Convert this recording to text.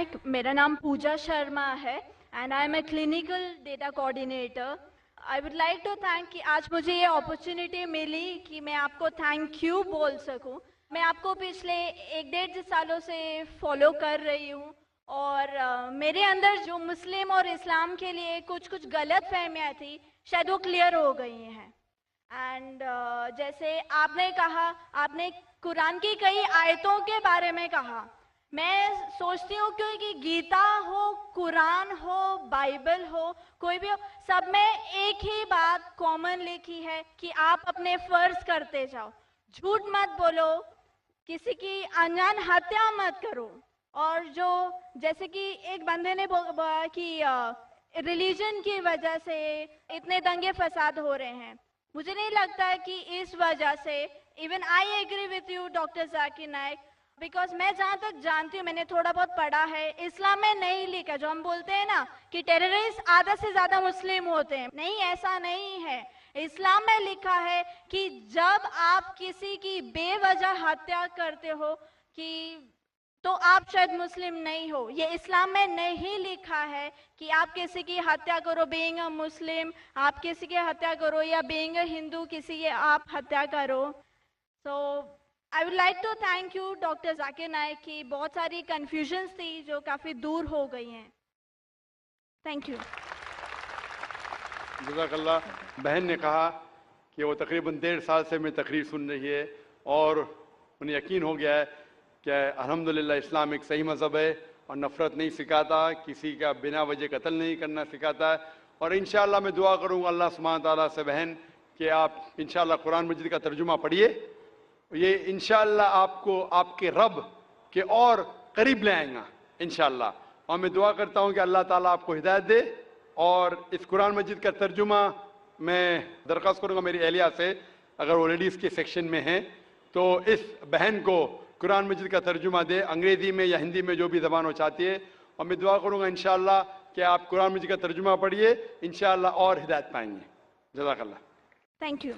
नायक, मेरा नाम पूजा शर्मा है and I am a clinical data coordinator. I would like to thank कि आज मुझे ये अपॉर्चुनिटी मिली कि मैं आपको थैंक यू बोल सकूं। मैं आपको पिछले 1-1.5 सालों से फॉलो कर रही हूँ और मेरे अंदर जो मुस्लिम और इस्लाम के लिए कुछ कुछ गलत फहमियाँ थी, शायद वो क्लियर हो गई हैं। एंड जैसे आपने कहा, आपने कुरान की कई आयतों के बारे में कहा। मैं सोचती हूँ कि गीता हो, कुरान हो, बाइबल हो, कोई भी हो, सब में एक ही बात कॉमन लिखी है कि आप अपने फर्ज करते जाओ, झूठ मत बोलो, किसी की अनजान हत्या मत करो। और जो जैसे कि एक बंदे ने बोला कि रिलीजन की वजह से इतने दंगे फसाद हो रहे हैं, मुझे नहीं लगता है कि इस वजह से, even I agree with you doctor Zakir Naik, because मैं जहाँ तक जानती हूँ, मैंने थोड़ा बहुत पढ़ा है, इस्लाम में नहीं लिखा जो हम बोलते हैं ना कि टेररिस्ट आधा से ज्यादा मुस्लिम होते हैं, नहीं, ऐसा नहीं है। इस्लाम में लिखा है कि जब आप किसी की बेवजह हत्या करते हो कि तो आप शायद मुस्लिम नहीं हो। ये इस्लाम में नहीं लिखा है कि आप किसी की हत्या करो बीइंग अ मुस्लिम, आप किसी की हत्या करो या बीइंग अ हिंदू किसी की आप हत्या करो। So I would like to thank you doctor Zakir Naik की बहुत सारी कन्फ्यूजन्स थी जो काफ़ी दूर हो गई हैं। Thank you. जज़ाकल्लाह। बहन ने कहा कि वो तकरीबन 1.5 साल से मैं तकरीर सुन रही है और उन्हें यकीन हो गया है कि अल्हम्दुलिल्लाह इस्लाम एक सही मज़हब है और नफ़रत नहीं सिखाता, किसी का बिना वजह कत्ल नहीं करना सिखाता है। और इंशाअल्लाह मैं दुआ करूँगा अल्लाह सुब्हान ताला से बहन कि आप इंशाअल्लाह कुरान मजीद का तर्जुमा पढ़िए, ये इंशाअल्लाह आपको आपके रब के और करीब ले आएगा इंशाअल्लाह। और मैं दुआ करता हूँ कि अल्लाह ताला आपको हिदायत दे। और इस कुरान मजीद का तर्जुमा मैं दरख्वास्त करूँगा मेरी एहलिया से, अगर वो लेडीज़ के सेक्शन में हैं तो इस बहन को कुरान मजीद का तर्जुमा दे, अंग्रेज़ी में या हिंदी में जो भी ज़बान वो चाहती है। और मैं दुआ करूँगा इंशाअल्लाह कि आप कुरान मजीद का तर्जुमा पढ़िए, इंशाअल्लाह और हिदायत पाएंगे। जज़ाकल्लाह। Thank you.